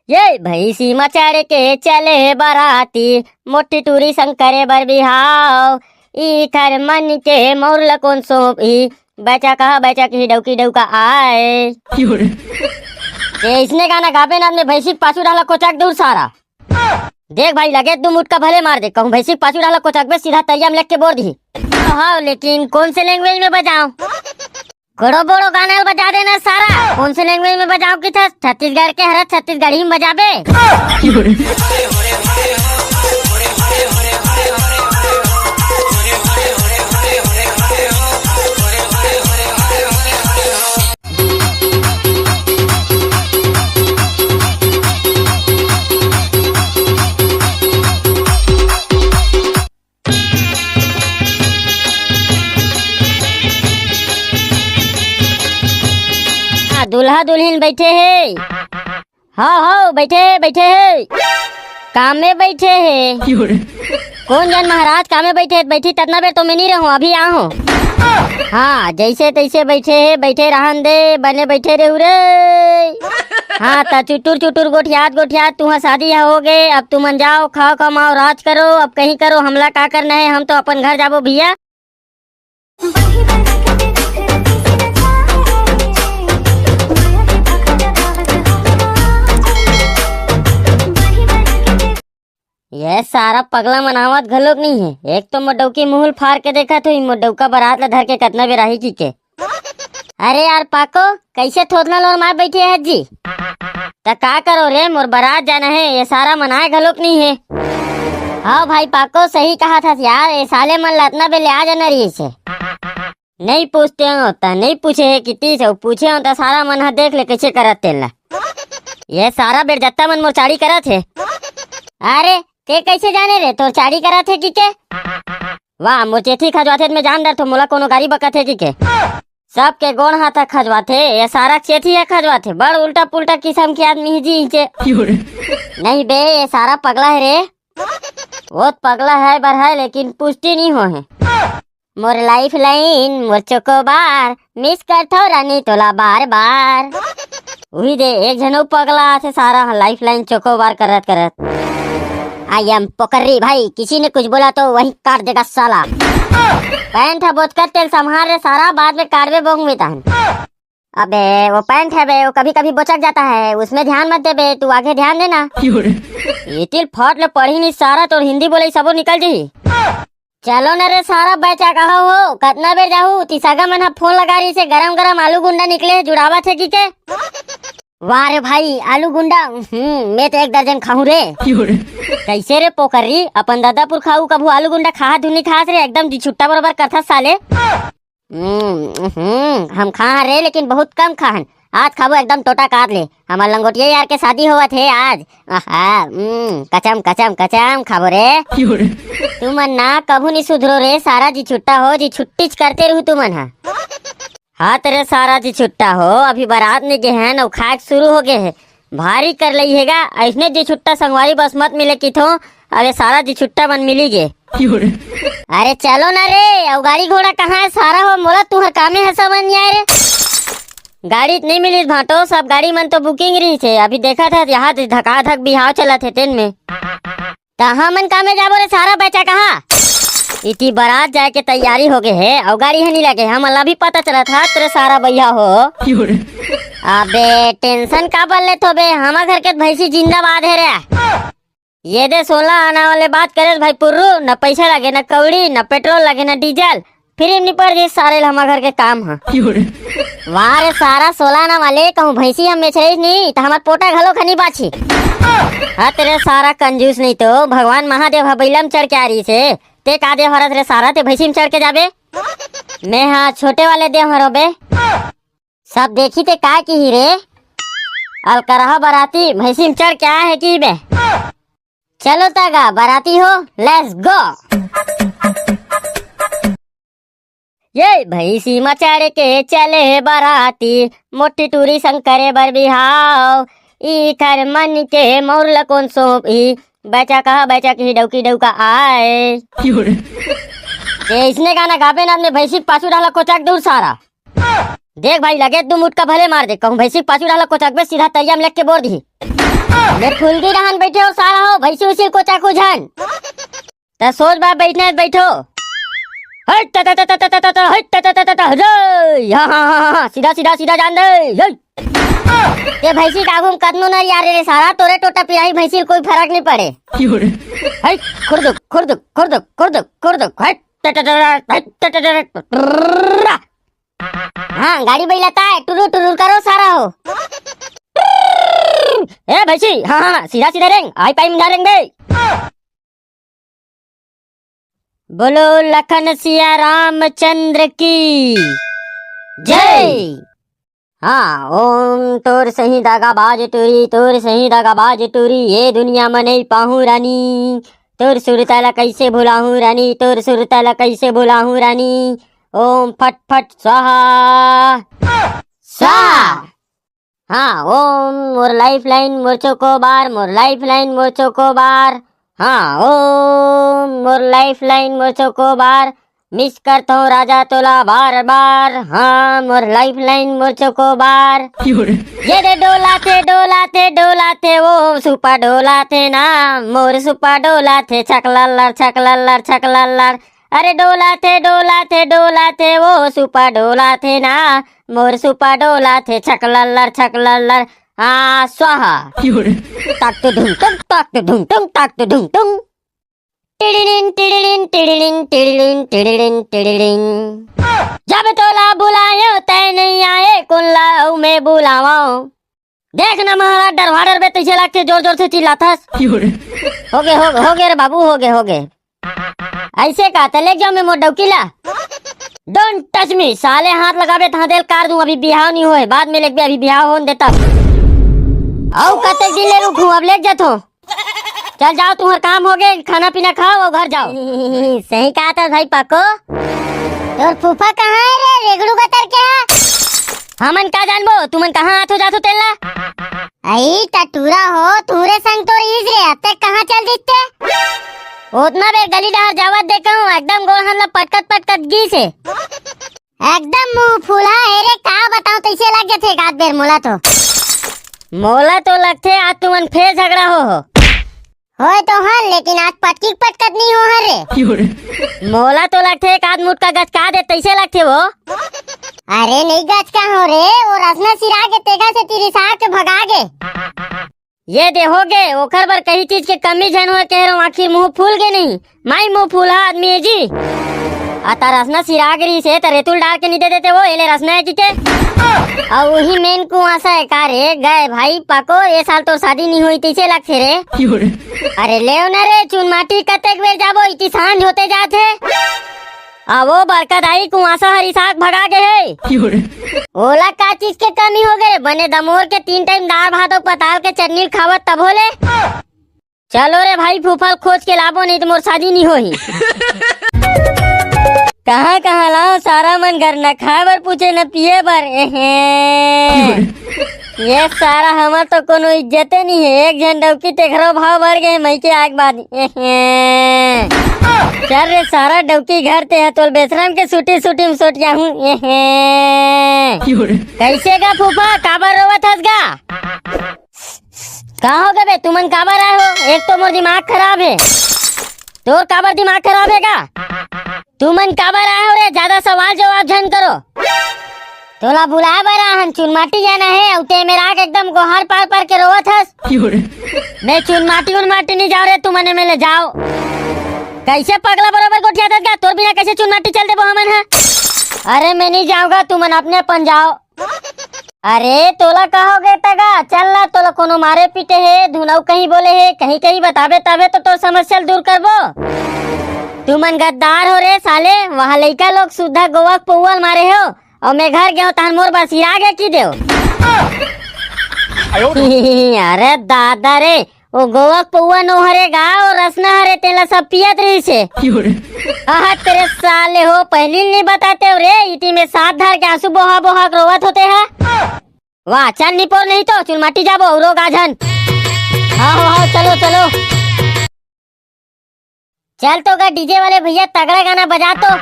ये भैंसी मचाड़ के चले बराती, मोटी टूरी शंकरे बर बिहाव। ई कर मन के मोर कौन सोपी, बचा कहा बचा की डौकी डौका आए। ये इसने गाना गाबे ना अपने भैंसी पाछू डाला कोचाक दूर सारा। देख भाई लगे तुम उठ का भले मार दे, कहूँ भैंसी पाछू डाला कोचाक में सीधा तैयार में लिख के बोल दी। हाँ लेकिन कौन से लैंग्वेज में बजाऊं? घोड़ो बोड़ो गाना बजा देना सारा। कौन से लैंग्वेज में बजाओ की था? छत्तीसगढ़ के हर छत्तीसगढ़ी में बजाबे। दूल्हा दुल्हन बैठे है। हाँ बैठे बैठे है, काम में बैठे है। कौन जन महाराज काम में बैठे बैठी ततना बेर तो मैं नहीं रहूं, अभी आ हूं। हाँ जैसे तैसे बैठे है, बैठे रहन दे, बने बैठे रहे रे। हाँ ता चुटुर चुटुर गोठियात तुहा शादी हो गए। अब तुम जाओ, खाओ कमाओ, राज करो। अब कहीं करो, हमला का करना है, हम तो अपन घर जाबो भैया। ये सारा पगला मनावत घलोक नहीं है। एक तो मोडौकी मुहल फाड़ के देखा तो मोडौका बारात ला धर के कतना बेर राही की के। अरे यार पाको, कैसे थोतना लोर मार बैठी है जी? तो का करो रे, मोर बारात जाना है, ये सारा मनाए घलोक नहीं है। हाँ भाई पाको सही कहा था यार, ये साले मन ला इतना बेले आ जाना रही से। नहीं पूछते होता, नहीं पूछे है कितनी से, पूछे होता सारा मन देख ले कैसे करत तेला। ये सारा बेर जत्ता मन मोर चाड़ी करत है। अरे ते कैसे जाने रे, तो चाड़ी करा थे की के? वाह मोर चेथी खजवाथे में जान डर तो मोला कोनो गाड़ी बकत है की के? सब के गोण हाथ खजवाथे, ये सारा चेथी है खजवाथे। बड़ उल्टा पुल्टा किस्म के आदमी जी चे। नहीं बे, ये सारा पगला है रे। वो पगला है बर है, लेकिन पुष्टि नहीं हो है। मोर लाइफ लाइन मोर चोकोबार, मिस करथो रानी तोला बार बार। वही दे एक जनो पगला थे, सारा लाइफ लाइन चोकोबार करत करत। आई एम पोकर्री भाई, किसी ने कुछ बोला तो वही काट देगा साला। पैंट है बोत कर तेल संभाल रे सारा, बाद में काटवे बोंग में तान। अबे वो पैंट है बे, वो कभी कभी बोचक जाता है, उसमें ध्यान मत दे बे, तू आगे ध्यान देना। इतिल फट ले पढ़ी नहीं सारा, तो हिंदी बोले सबो निकल जी। चलो न रे सारा बचा कहा हो, कतना बेर जाहू तिसागा मन फोन लगा रही से, गरम गरम आलू गुंडा निकले जुड़ावा थे की के? वाह रे भाई आलू गुंडा, मैं तो 1 दर्जन खाऊं रे। कैसे रे पोकरी, अपन दादापुर खाऊ कभू आलू गुंडा खा धुनी खास रे, एकदम जी छुट्टा बराबर करथा साले। हम खा रे, लेकिन बहुत कम खान। आज खाबो एकदम टोटा काट ले, हमार लंगोटिया यार के शादी हुआ थे आज। कचम कचम कचम खाबो रे। तू मन ना कभू नहीं सुधरो रे, सारा जी छुट्टा हो, जी छुट्टी करते रहू तू मन। हाँ तेरे सारा जी छुट्टा हो, अभी बारात में गए हैं न, खाक शुरू हो गए है, भारी कर ली हैगा। ऐसने जी छुट्टा संगवारी बस मत मिले की थो, अरे सारा जी छुट्टा मन मिली गे। अरे चलो ना रे, अब गाड़ी घोड़ा कहाँ है सारा हो, मोला तू कामे है समझ नहीं आए रे। गाड़ी नहीं मिली भाटो, सब गाड़ी मन तो बुकिंग रही थे। अभी देखा था यहाँ धका धक बिहाव चला थे ट्रेन में। कहाँ मन कामे जाबो रे सारा बचा कहा? इतनी बारात जाए के तैयारी हो गए है, और गाड़ी है नहीं लगे, हम अल्लाह भी पता चला था तेरे सारा भैया हो। अबे टेंशन का बल ले तो बे, हमारे घर के भैंसी जिंदाबाद है रे। ये दे 16 आना वाले बात करे भाई पुर्रू, न पैसा लगे, न कौड़ी, न पेट्रोल लगे, न डीजल, फिर निपट जे सारे हमारे घर के काम है। वाह रे सारा 16 आना वाले, कहूँ भैंसी हम बेच रही नहीं तो हमार पोटा घलो खनी बाछी। हाँ तेरे सारा कंजूस नहीं तो भगवान महादेव हबैलम चढ़ के आ रही से, ते का दे हरत रे सारा, ते भैंसी में चढ़ के जाबे। मैं हाँ छोटे वाले दे हरो बे, सब देखी ते का की ही रे। अल करहा बराती भैंसी में चढ़ के आया है की बे। चलो तागा बराती हो, लेट्स गो। ये भैंसी मचाड़ के चले बराती, मोटी टूरी शंकरे बर बिहाव। ई कर मन के मोर कौन सोपी, बचा कहा बचा की डौकी डौका आए। इसने गाना गाबे ना अपने भैंसी पाछू डाला कोचाक दूर सारा। देख भाई लगे तुम उठ का भले मार दे, कहूँ भैंसी पाछू डाला कोचाक में सीधा तैयार में लिख के बोल दी। मैं फुलगी रहन बैठे हो सारा हो भैंसी उसी को चाकू झन त सोच बा बैठने बैठो हट त त त त त त हट त त त त जय हां सीधा सीधा सीधा जान दे जय ये भैंसी कागुम कदनो ना यार रे सारा तोरे टोटा पिराई भैंसी कोई फर्क नहीं पड़े हट खुर्द खुर्द खुर्द खुर्द खुर्द हट त त त त हाँ गाड़ी बैलाता है टुरु टुरु करो सारा हो ए भैंसी हाँ हाँ सीधा सीधा रेंग आई पाई ना रेंग बे बोलो लखन सिया रामचंद्र की जय। हाँ ओम तोर सही दागा बाज टूरी तोर सही दागा बाज टूरी ये दुनिया में नहीं पाहू रानी तोर सुरताला कैसे भुलाहूँ रानी तोर सुरताला कैसे भुलाहूँ रानी ओम फट फट स्वाहा स्वाहा। हाँ ओम मोर लाइफ लाइन मोर चोकोबार मोर लाइफ लाइन मोर चोकोबार हाँ ओम मोर लाइफ लाइन मोर चोकोबार मिस करता हूँ राजा तोला बार बार हाँ मोर लाइफ लाइन मोर चोकोबार ये दे डोला थे वो सुपा डोला थे ना मोर सुपा डोला थे छकलल्लर अरे डोला थे वो सुपा डोला थे ना मोर सुपा डोला थे छकलल्लर हाँ स्वाहा ताक तो ढूंढ ताक तो ढूंढ टिडिलिन टिडिलिन टिडिलिन टिडिलिन टिडिलिन टिडिलिन जब तोला बुलायो तय नहीं आए कौन लाओ मैं बुलावाओ देख ना महाराज डरवाडर बे तुझे लगते जोर जोर से चिल्लाथस हो गए रे बाबू हो गए ऐसे का ले जाओ मैं मोर डौकीला डोंट टच मी साले हाथ लगाबे था दिल कार दूं अभी बिहाव नहीं होए बाद में लेके अभी बिहाव होन देता आओ कते दिन ले रुकूं अब ले जातो चल जाओ तुम्हार काम हो गए खाना पीना खाओ और घर जाओ सही कहा था भाई पाको तोर फूफा कहाँ है रे रेगड़ू का तर क्या हमन का जानबो तुमन कहाँ आथो जाथो तेला आई टटूरा हो तूरे संग तो ईज रे अब तक कहाँ चल दिखते उतना बेर गली डहर जावत देखा हूँ एकदम गोड़ हमला पटकत गी से एकदम मुंह फूला है रे का बताऊं तैसे लग जाते गात बेर मोला तो लगते आज तुमन फिर झगड़ा हो तो हाँ लेकिन आज पटकत नहीं हो रे मोला तो लगते एक आध मुठ का गच का दे तैसे लगते वो अरे नहीं गच का हो रे वो रसना सिरा के तेगा से तेरी साथ के भगा गे ये दे हो गए ओखर बर कहीं चीज के कमी झन हो कह रहा हूँ आखिर मुंह फूल गए नहीं माई मुंह फूला आदमी है जी आता रसना सिरागरी से तो रेतुल डाल के नहीं दे देते वो एले रसना है जी के और वही मेन कुआसा है का रे गए भाई पाको ये साल तो शादी नहीं हुई तीसे लगते रे अरे ले ना रे चुन माटी कतेक बेर जाबो इतनी सांझ होते जाते वो बरकत आई कुआसा हरी साग भगा गए है ओला का चीज के कमी हो गए बने दमोर के 3 टाइम दाल भात और पताल के चटनी खावत तब होले चलो रे भाई फूफल खोज के लाबो नहीं तो मोर शादी नहीं होही कहाँ लाओ सारा मन घर न खाए बर पूछे न पिए बर ये सारा हमार तो कोनो इज्जते नहीं है एक झन डौकी तेखरो भाव बढ़ गए मई के आग बाद चल रे सारा डौकी घर ते है तो बेसरम के सूटी में सोट गया हूँ कैसे गा फूफा काबर रोवत हस गा कहाँ हो गए बे तुमन काबर आए हो एक तो मोर दिमाग खराब है तोर काबर दिमाग खराब है का तुमन काबर आए हो रे ज्यादा सवाल जवाब झन करो तोला बुलाए बरा हन चुनमाटी जाना है उते मेरा एकदम गोहार पार के रोवत हस मैं चुनमाटी नहीं जाओ रे तुमने में ले जाओ कैसे पगला बराबर गोठिया दस गा तोर बिना कैसे चुनमाटी चल दे हमन है अरे मैं नहीं जाऊंगा तुमन अपने अपन जाओ अरे तोला कहोगे तगा चल ना तोला कोनो मारे पीटे है धुनाऊ कहीं बोले है कहीं बताबे तबे तो तोर समस्या दूर करबो तुमन गद्दार हो रे साले वहाँ लड़का लोग सुधा गोवा पौवल मारे हो और मैं घर गया तहन मोर बस हिरा गया की देव अरे दादा रे वो गोवा पौवा नो हरेगा और रसना हरे तेला सब पियत रही से तेरे साले हो पहली नहीं बताते हो रे इटी में साथ धर के आंसू बोहा रोवत होते हैं वाह चल निपोर नहीं तो चुनमाटी जाबो औरो गाजन हाँ चलो चल तो गा डीजे वाले भैया तगड़ा गाना बजा तो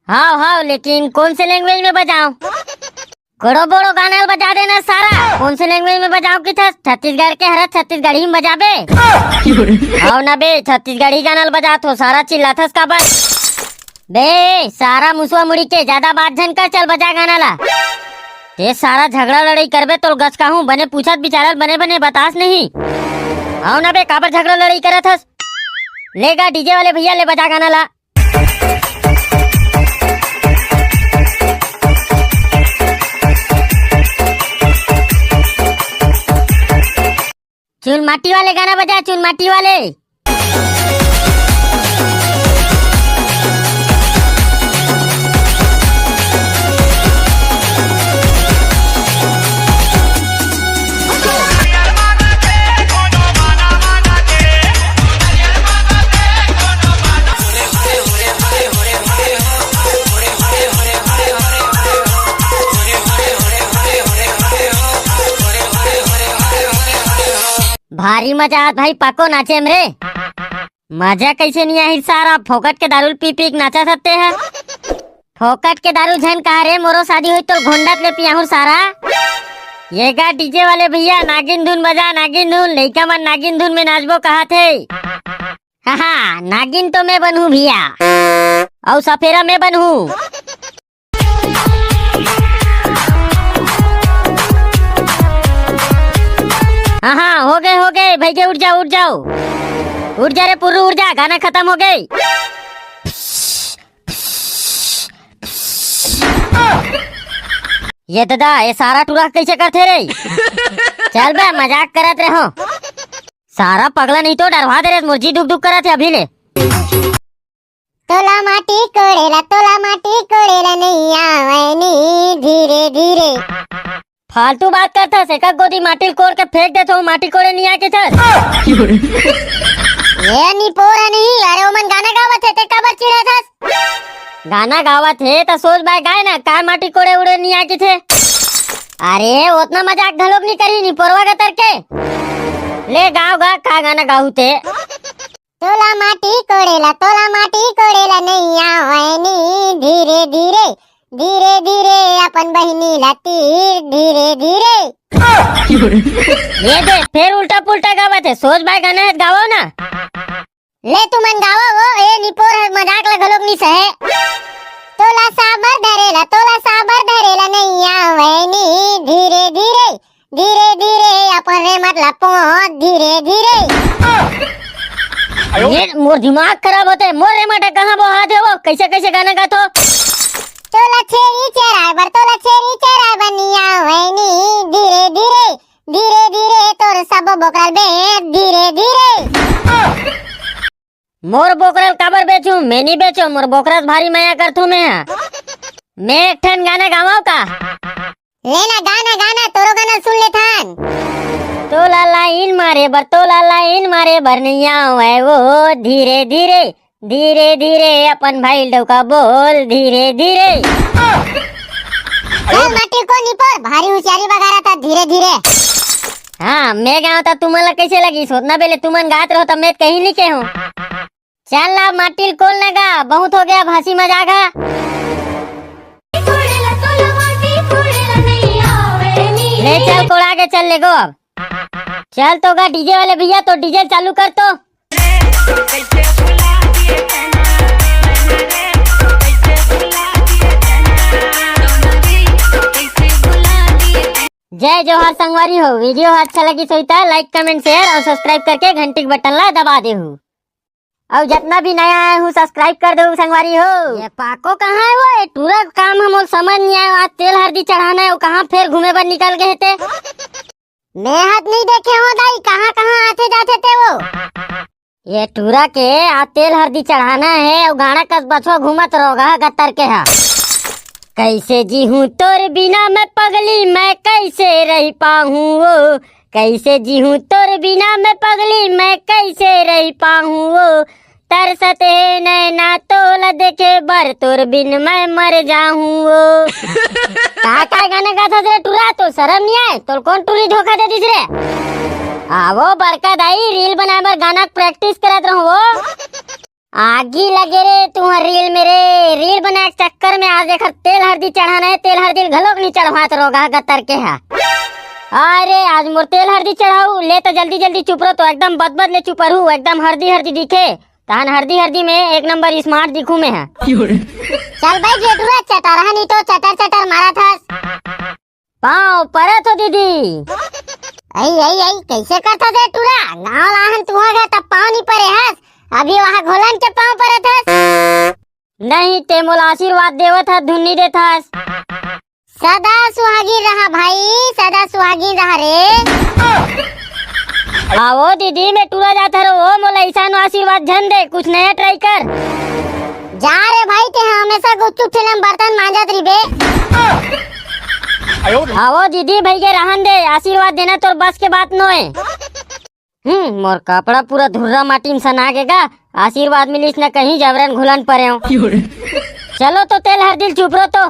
हाँ लेकिन कौन से लैंग्वेज में बजाऊं कड़ो बड़ो गाना बजा देना सारा। कौन से लैंग्वेज में बजाओ की था? छत्तीसगढ़ के हरा छत्तीसगढ़ी में बजाबे। आओ ना बे, छत्तीसगढ़ी गाना बजा तो सारा चिल्लाथस का बस बे। सारा मुसवा मुड़ी के ज्यादा बात झन कर, चल बजा गाना ला। ते सारा झगड़ा लड़ाई करबे तो गच का हूँ बने पूछत बिचारल बने बने बतास नहीं। आओ ना बे, काबर झगड़ा लड़ाई करत हस? लेगा डीजे वाले भैया ले बजा गाना ला। चुन माटी वाले गाना बजा, चुन माटी वाले। भारी मजा आत भाई, पाको नाचे रे। मजा कैसे नहीं आई? सारा फोकट के दारू पी पी नाचा सकते हैं। फोकट के दारू झन कहा रे, मोरो शादी हुई तो घोंडत ले पिया हूँ सारा। ये गा डीजे वाले भैया नागिन धुन बजा, नागिन धुन। लइका मन नागिन धुन में नाचबो कहा थे। हाँ नागिन तो मैं बनूं भैया, और सफेरा मैं बनूं। हाँ हो गए भैया, उठ जाओ उठ जाओ, उठ जा रे पुर्रू उठ जा, गाना खत्म हो गई। ये दादा ये सारा टूरा कैसे करते रे? चल बे मजाक करत रहो। सारा पगला नहीं तो डरवा दे रे, मुर्जी दुख दुख करत है अभी ले। तोला माटी कोड़ेला नहीं आवे धीरे धीरे। फालतू बात करता से का गोदी माटी कोड़ के फेंक देता हूँ, माटी कोड़े नहीं आके थर। ये नी पोरा नहीं, अरे ओमन गाना गावत है ते काबर चिढ़ा थस? गाना गावत है तो सोच बाय गाय ना, का माटी कोड़े उड़े नहीं आके थे। अरे उतना मजाक घलोक नहीं करी नी पोरवा का तरके। ले गाओ गा, का गाना गाऊ थे? तोला माटी कोड़ेला नहीं आवे धीरे धीरे। धीरे धीरे अपन बहिनी ला तीर धीरे धीरे। ये दे फिर उल्टा पुल्टा गावत है, सोच बाय गाना है गावो ना। ले तू मन गावा वो, ए निपोर मजाक ला घलोक नहीं सहे। तोला साबर धरेला नहीं आवे धीरे धीरे। धीरे धीरे अपन रे मतलब पहुंच धीरे धीरे। ये मोर दिमाग खराब होते है, मोर रे मटा कहाँ वो हाथ है वो, कैसे कैसे गाना गातो? तोला छेरी चराय बनिया वैनी धीरे धीरे। धीरे धीरे तोर सब बोकरल बे धीरे धीरे। मोर बोकरल काबर बेचूं? मैं नहीं बेचो, मोर बोकरस भारी माया करथू मैं एक ठन गाना गावाओ का? लेना गाना तोरो गाना सुन ले थान। तोला लाइन मारे बरनिया है वो धीरे धीरे। धीरे धीरे अपन भाई डोका बोल धीरे धीरे। माटी को निपोर भारी होशियारी बगारा था धीरे धीरे। हाँ मैं गाँव था, तुम्हारा कैसे लगी? सोचना बेले तुमन गात रहो तब मैं कहीं लिखे हूँ। चल ना माटी कोल न गा, बहुत हो गया भासी मजाक है। ले चल कोड़ा के चल ले गो अब। चल तो गा डीजे वाले भैया, तो डीजे चालू कर तो। जय जोहार संगवारी हो। वीडियो अच्छा लगी तो लाइक कमेंट शेयर और सब्सक्राइब करके घंटी के बटन ला दबा दे हो। और जितना भी नया आया हूँ सब्सक्राइब कर दो संगवारी हो। ये पाको कहाँ है वो? पूरा काम हम समझ नहीं आया। आज तेल हल्दी चढ़ाना है, वो कहाँ फिर घूमे पर निकल गए थे। मैं हाथ नहीं देखे हो दाई, कहाँ कहाँ आते जाते थे वो। ये टूरा के आज तेल हल्दी चढ़ाना है, और गाना कस बछवा घूमत रहोगा गत्तर के। हाँ कैसे जी हूँ तोर बिना मैं पगली, मैं कैसे रह पाऊँ वो। कैसे जी हूँ तोर बिना मैं पगली, मैं कैसे रह पाऊँ वो। तरसते है नैना तोला देखे बर, तोर बिन मैं मर जाऊँ वो। का गाना गाता रे टूरा, तो शर्म नहीं आए? तो कौन टूरी धोखा दे दिस रे? वो बड़का दाई रील बनाए बर गाना प्रैक्टिस करत रहूं वो। आगी लगे रे तुहर रील मेरे रील बना के चक्कर में आज देख तेल हल्दी चढ़ाना है तेल हल्दी घलोक नहीं चढ़वात रोगा गतर के है। अरे आज मोर तेल हल्दी चढ़ाऊ ले तो जल्दी जल्दी चुप रहो तो एकदम बदबद ले चुप रहू एकदम हल्दी हल्दी दिखे तहन हल्दी हल्दी में एक नंबर स्मार्ट दिखू में है। चल भाई जेठुआ चटर नहीं तो चटर चटर मारा था पाँव परत हो दीदी। आई कैसे करता जेठुआ गाँव लाहन तू गया तब पाँव नहीं परे हस अभी वहाँ घोलन के पाँव परत हस। नहीं ते मोला आशीर्वाद देवत हस धुन्नी देत हस। सदा सुहागिन रहा भाई सदा सुहागिन रहा रे। आओ दीदी मैं टूरा जाता रहो मोला ऐसा आशीर्वाद झन दे कुछ नया ट्राई कर। जा रे भाई ते हमेशा गुच्चू फिल्म बर्तन मांजत रही बे। आओ दीदी भाई के रहन दे आशीर्वाद देना तोर बस के बात नो है। मोर कपड़ा पूरा धुर्रा माटी में सना गेगा आशीर्वाद मिलिस न कहीं जबरन घुलन परे हो। चलो तो तेल हर दिल चुप रहो तो।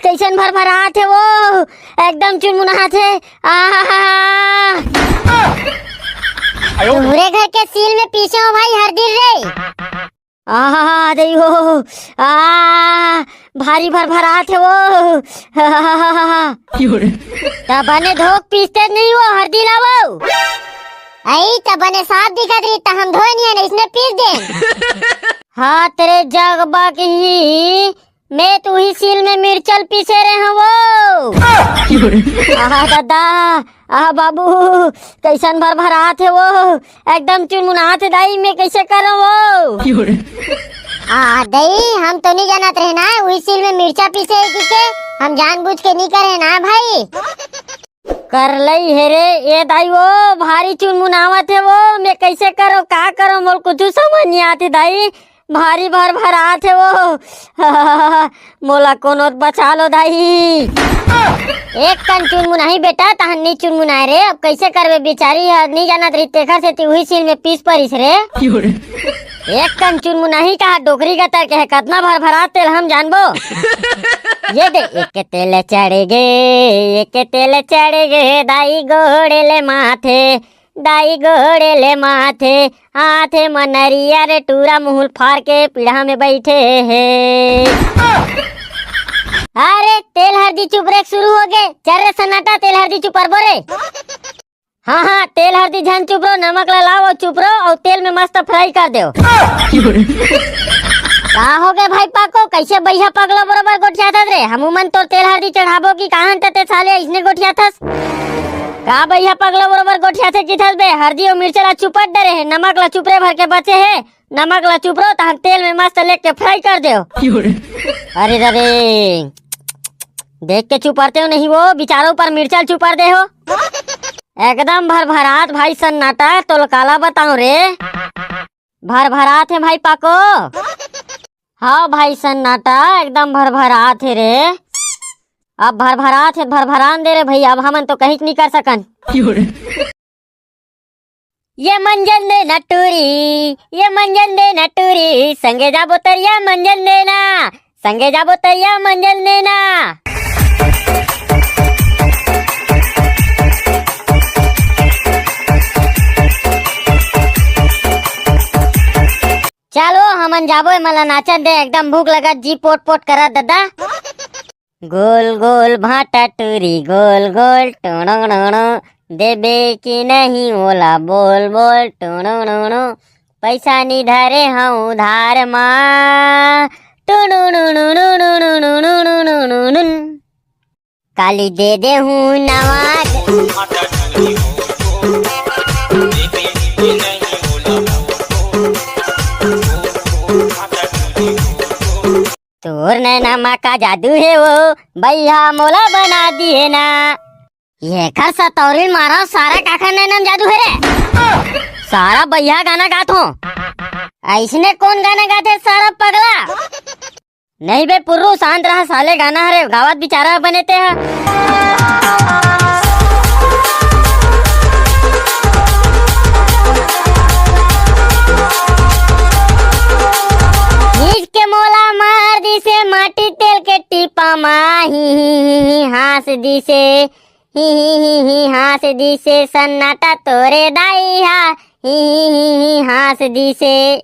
कैसन भर भरात है वो एकदम चुनमुनाहट है। पूरे घर के सील में पीछे हो भाई हर दिन रे। दई हो भारी भर भरात है वो। तबने धोक पीसते नहीं वो हर दिन आवो। आई तबने साफ दिखत रही त हम धोए नहीं इसने पीस दे। हाँ तेरे जगबा की मैं तू ही सील में मिर्चल पीसे रहे हैं वो। दादा बाबू कैसन भर भरात है वो एकदम चुनमुनाहट है दाई मैं कैसे करूं वो। दई हम तो नहीं जानत रहे ना वही सील में मिर्चा पीसे के हम जानबूझ के नहीं करे ना भाई। कर लई है रे ये दाई वो भारी चुनमुनावत है वो मैं कैसे करो का करो मोल कुछ समझ नहीं आती दाई भारी भर भरात है वो। मोला कोनो बचा लो दाई। एक कन चुनमुनाही बेटा तहन नहीं चुनमुनाए रे अब कैसे करबे बेचारी नहीं जानत रही तेखर से वही सील में पीस परिस रे। एक कन चुनमुनाही का डोकरी का तर के कितना भर भरात तेल हम जानबो। ये दे एक तेल चढ़े गे दाई घोड़े ले माथे दाई घोड़े ले माथे हाथे मनरिया रे टूरा मुहुल फाड़ के पीढ़ा में बैठे है। अरे तेल हल्दी चुप रे शुरू हो गए चल रे सन्नाटा तेल हल्दी चुप पर बोरे। हाँ तेल हल्दी झन चुप रहो नमक लाओ चुप रहो और तेल में मस्त फ्राई कर दो। का हो गए भाई पाको कैसे बढ़िया पगलो बरोबर गोठिया था रे हम मन तो तेल हल्दी चढ़ाबो की कहां ते साले इसने गोठिया था का भैया पगलो बरोबर गोठिया थे किथस बे हल्दी और मिर्चला चुपट डरे है नमक ला चुपरे भर के बचे है नमक ला चुप रहो तहन तेल में मस्त लेके फ्राई कर दो। अरे देख के चुपरते हो नहीं वो बिचारों पर मिर्चल चुपर दे हो एकदम भर भरात भाई सन्नाटा तो काला बताऊं रे भर भरात है भाई पाको। हाँ भाई सन्नाटा एकदम भर भरात है रे अब भर भरात है भर भरान दे रे भाई अब हमन तो कहीं नहीं कर सकन। ये मंजन दे नटूरी संगे जाबो तरिया मंजन देना संगे जाबो तरिया मंजन देना। चलो हमन जाबो मला नाचन दे एकदम भूख लगा जी पोट पोट करा दादा। गोल गोल भाटा टूरी गोल गोल टोणो देबे की नहीं ओला बोल बोल टोणो पैसा नहीं धरे हाँ उधार माँ काली दे दे हूँ नवा तोर नैना माँ का जादू है वो भैया मोला बना दिए ना ये कर सतौरी मारा सारा काका नैनम जादू है रे सारा भैया गाना गात हो। ऐसने कौन गाना गाते सारा पगला? नहीं बे पुर्रू, शांत रहा साले, गाना हरे गावत बेचारा बने ते हा। नीच के मोला मार दी से माटी तेल के टीपा मा ही हास दी से ही हास दी से सन्नाटा तोरे दाई हा ही हास दी से।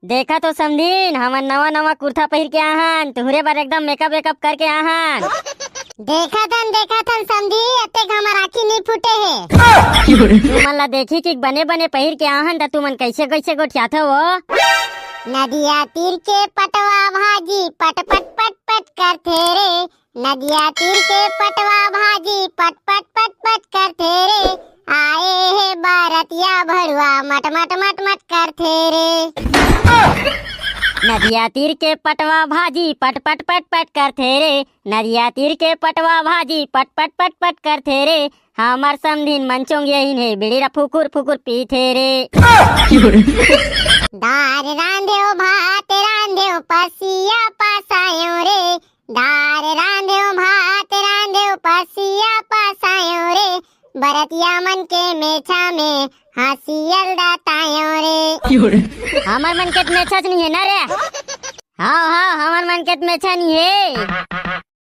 देखा तो समझीन, हमन नवा नवा कुर्ता पहन के आहन, तुहरे बार एकदम मेकअप वेकअप करके आहन। देखा थन समझी, अतेक हमर आँखी नहीं फूटे है। तू मन ला देखी कि बने बने पहन के आहन, त तू मन कैसे कैसे गोठियात हो? नदिया तीर के पटवा भाजी पट पट पट पट करथे रे, नदिया तीर के पटवा भाजी पट पट पट पट करथे रे, आए हे बारतिया भड़ुआ मट मट मट मट करथे रे। नदिया तीर के पटवा भाजी पट पट पट पट करथे रे, नदिया तीर के पटवा भाजी पट पट पट पट करथे रे, हमर समधिन मनचोंग यही है बिड़ीरा फुकुर फुकुर पीथे रे। दार रांधेओ भात रांधेओ पसिया पासायो रे, दार रांधेओ भात रांधेओ पसिया पासायो रे, बरतिया मन के मेछा में हंसियल दातायो रे। हमर मन के मेछा नहीं है ना रे? हाँ हाँ, हमर मन के मेछा नहीं है।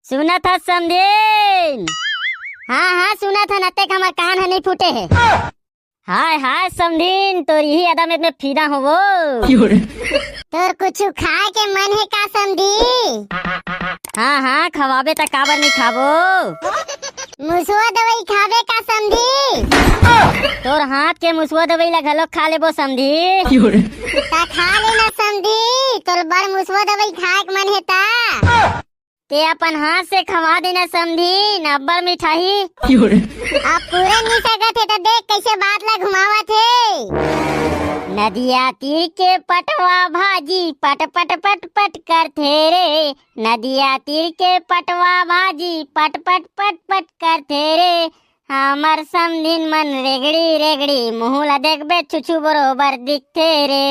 सुना था समझेन? हाँ हाँ सुना था, नते हमर कान है नहीं फूटे है। हाय हाय समझीन, तो यही अदा में फीदा हो वो। तोर कुछ खाए के मन है का समझी? हाँ हाँ खवाबे त काबर नहीं खाबो। मुसवा दवाई खावे का समझी? तोर हाथ के मुसवा दवाई ला घलोक खा लेबो समझी। ता खा लेना समझी, तोर बर मुसवा दवाई खाए के मन है ता ते अपन हाथ से खवा देना समझी, नब्बर मिठाई। अब पूरे नहीं सकत है तो देख कैसे बात ला घुमावत है। नदिया तीर के पटवा भाजी पट पट पट पट करथे रे, नदिया तीर के पटवा भाजी पट पट पट पट करथे रे, हमर समधिन मन रेगड़ी रेगड़ी मुँह ला देखबे छुछु बरोबर दिखथे रे।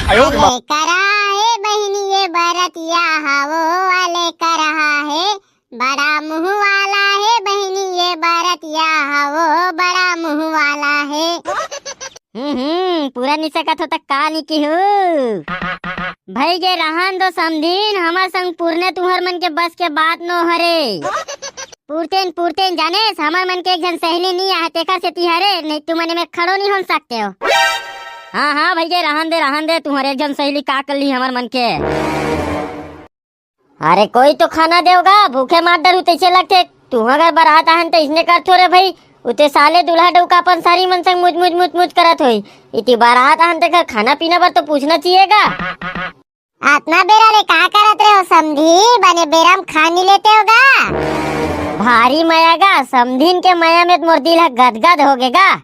अरे करा है बहनी ये बरतिया हवो वाले कर रहा है, बड़ा मुँह वाला है बहनी ये बरतिया हवो बड़ा मुँह वाला है। पूरा नहीं सकत हो तक का नहीं की हो भाई के रहन दो समझीन, हमार संग पूर्णे तुहर मन के बस के बात नो हरे। पूरतेन जाने हमार मन के एक जन सहेली नहीं आए तेकर से तिहारे नहीं, तू मने में खड़ो नहीं हो सकते हो। हाँ हाँ भैया रहन दे तुम्हारे एक जन सहेली का कर ली हमार मन के। अरे कोई तो खाना देगा, भूखे मार डर तैसे लगते। तू अगर बारात आहन तो इसने कर थोड़े भाई, उते साले दूल्हा डौका अपन सारी मन संग मुझ करत होई। इति बारात आहन ते घर खाना पीना पर तो पूछना चाहिएगा। आत्मा बेरा ले का करत रहे हो समधी, बने बेराम खा नहीं लेते होगा। भारी माया गा, समधीन के माया में मोर दिल गदगद हो गएगा।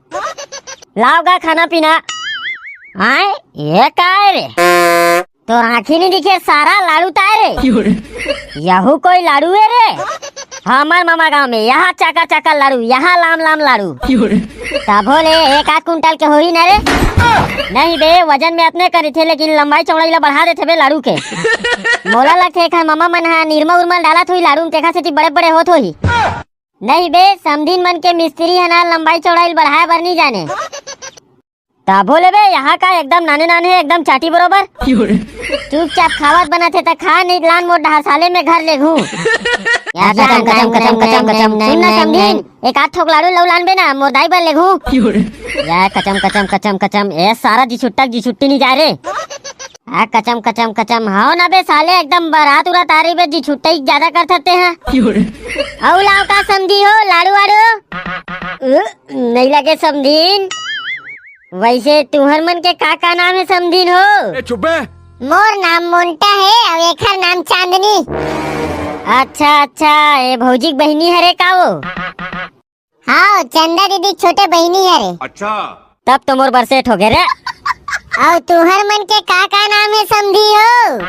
लाओगा खाना पीना। आए ये का है रे, तो आँखी नहीं दिखे सारा लाड़ू ताए रे। यहू कोई लाड़ू है रे। हमार मामा गांव में यहाँ चाका चाका लाड़ू, यहाँ लाम लाम लाड़ू। तब बोले 1-8 कुंटल के हो ही ना रे। नहीं बे, वजन में अपने करे थे लेकिन लंबाई चौड़ाई ला बढ़ा देते बे लाड़ू के। मोला लगते है मामा मन हा निरमा उरमा डाला थोड़ी लाड़ू में, देखा से बड़े बड़े होत होही। नहीं बे, समधीन मन के मिस्त्री है ना, लंबाई चौड़ाई बढ़ाए बर नहीं जाने। ता बोले बे यहाँ का एकदम नाने नाने है, एकदम चाटी बरोबर। चुपचाप खावत बना थे, खा नहीं लान मोट साले में घर ले घू। सुनना समधीन, 1-8 ठोक लाड़ू लौ लान बे ना, मोर दाई बर ले घू। कचम ए सारा जी छुट्टी नहीं जा रे। कचम हाँ ना बे साले, एकदम बारात उरात आ रही बे जी, छुट्टा ही ज्यादा कर सकते हैं। औ लाओ का समझी हो लाड़ू वाड़ू नहीं लगे समधीन। वैसे तुम्हार मन के का नाम है समधीन हो? चुप बे। मोर नाम मोन्टा है और एखर नाम चांदनी। अच्छा ये भौजी बहनी है रे का वो? हाँ, चंदा दीदी छोटे बहनी है रे। अच्छा, तब तो मोर बरसेट हो गए रे। और तुम्हार मन के का नाम है समधी हो?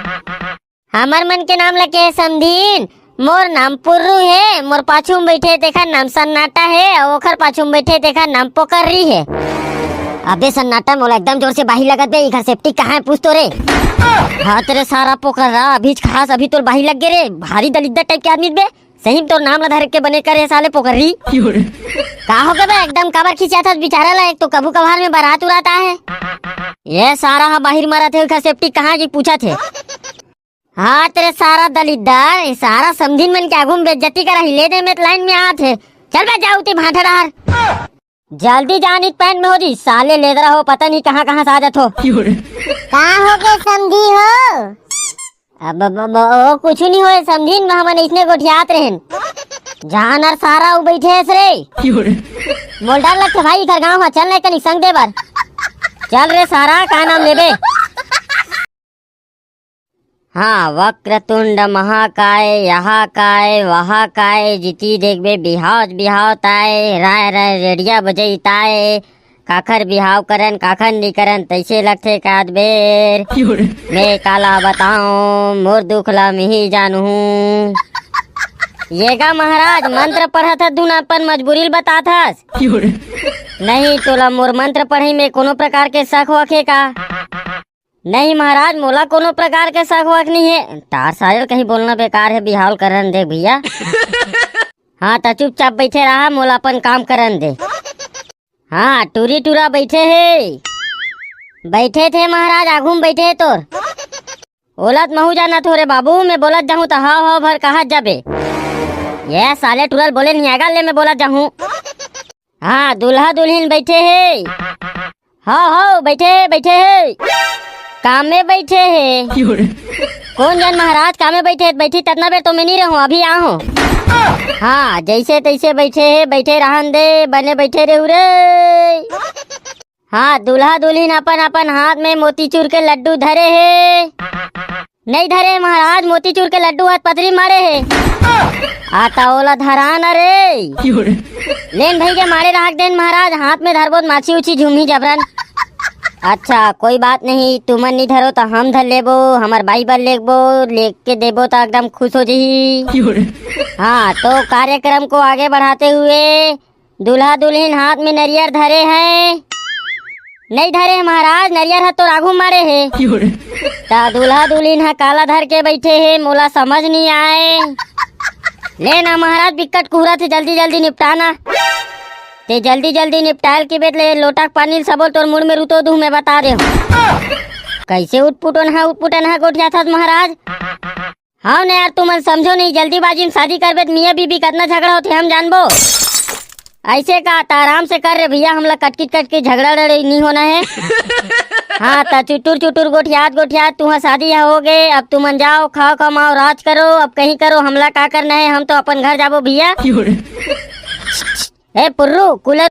हमार मन के नाम लगे समधीन, मोर नाम पुर्रू है। मोर पाछू में बैठे देखा नाम सन्नाटा है, और ओखर पाछू में बैठे देखा नाम पोकर्री है। अबे सन्नाटा, मोला एकदम जोर से बाही लगत बे। इधर सेफ्टी कहाँ है पूछ तो रे। हाँ तेरे सारा पोकर रहा अभी खास, अभी तो बाही लग गए रे। भारी दलिद्दर टाइप के आदमी बे, सही तो नाम लधा के बने करे साले पोकर्री। का हो गए बे, एकदम कबर खींचा था बेचारा ला। एक तो कभू कभार में बारात उड़ाता है, ये सारा बाहिर मारा थे। इधर सेफ्टी कहाँ की पूछा थे। हाँ तेरे सारा दलिद्दर, सारा समधीन मन के आगू में बेइज्जती करा ही, लेने में लाइन में आ थे। चल बे जाओ ती भाटा रहा, जल्दी जानी पैन में हो जी साले, लेदरा हो पता नहीं कहाँ कहाँ से आ जात हो। कहाँ हो गए समधी हो? अब कुछ नहीं हो समधीन, हमन इसने गोठियात रहन। जान और सारा उ बैठे है रे। मोल्डर लगते भाई इधर गाँव चल रहे कनी संग दे बर। चल रे सारा, का नाम लेबे? हाँ, वक्रतुंड महाकाय, यहाँ काय वहाँ काय, जिती देखबे बिहाव ताय, राय रेडिया बजई ताय। काखर बिहाव करन काखर नहीं करन तैसे लगथे काद बेर। मैं काला बताऊं, मोर दुखला में ही जानू। येगा महाराज मंत्र पढ़त दून अपन मजबूरी बतात हस। नहीं तोला मोर मंत्र पढ़ई में कोनो प्रकार के शक वखे का? नहीं महाराज, मोला कोनो प्रकार के शक वक नहीं है। तार सायल कहीं बोलना बेकार है, बिहाव करन दे भैया। हाँ तो चुपचाप बैठे रहा, मोला अपन काम करन दे। हाँ टूरी टूरा बैठे थे महाराज, आगू में बैठे है तोर। ओलत महू जाना थोरे बाबू, मैं बोलत जाऊँ तो हाव भर कहा जाबे। ये साले टूरल बोले नहीं आगा ले, मैं बोलत जाऊँ। हाँ दूल्हा दुल्हन बैठे है। हाँ बैठे है, काम में बैठे है। कौन जन महाराज काम में बैठी ततना बेर तो मैं नहीं रहूं, अभी आहूं। हाँ जैसे तैसे बैठे है, बैठे रहन दे, बने बैठे रहू रे। हाँ दूल्हा दुल्हन अपन हाथ में मोतीचूर के लड्डू धरे है। नहीं धरे महाराज, मोतीचूर के लड्डू हाथ पथरी मारे है। आता ओला धरा न रे, लेन भाई के मारे रख देन महाराज, हाथ में धरबो माछी उछी झूमी जबरन। अच्छा कोई बात नहीं, तुमन नहीं धरो तो हम धर लेबो, हमार बाइबल लेके देबो तो एकदम खुश हो जाही। हाँ तो कार्यक्रम को आगे बढ़ाते हुए दूल्हा दुल्हन हाथ में नरियर धरे हैं। नहीं धरे महाराज, नरियर हाथ तो आगू मारे है। ता दूल्हा दुल्हन हा काला धर के बैठे है, मोला समझ नहीं आए। लेना महाराज बिकट कुहरा थे, जल्दी जल्दी निपटाना। ते जल्दी निपटाल के बेट ले लोटा पानी सबो तोर मुड़ में रुतो दू, मैं बता रहे हूँ। कैसे उठपुटन हा गोठिया था महाराज। हाँ न यार, तुम समझो नहीं, जल्दीबाजी में शादी करबे तो मियाँ बीबी कितना झगड़ा होते हम जानबो। ऐसे का आराम से कर रहे भैया, हमला कट के झगड़ा नहीं होना है। हाँ ता चुटुर चुटुर गोठियात गोठियात तुहा शादी हो गए। अब तुमन जाओ खाओ कमाओ राज करो। अब कहीं करो हमला का करना है, हम तो अपन घर जाबो भैया। ए पुर्रू कूलर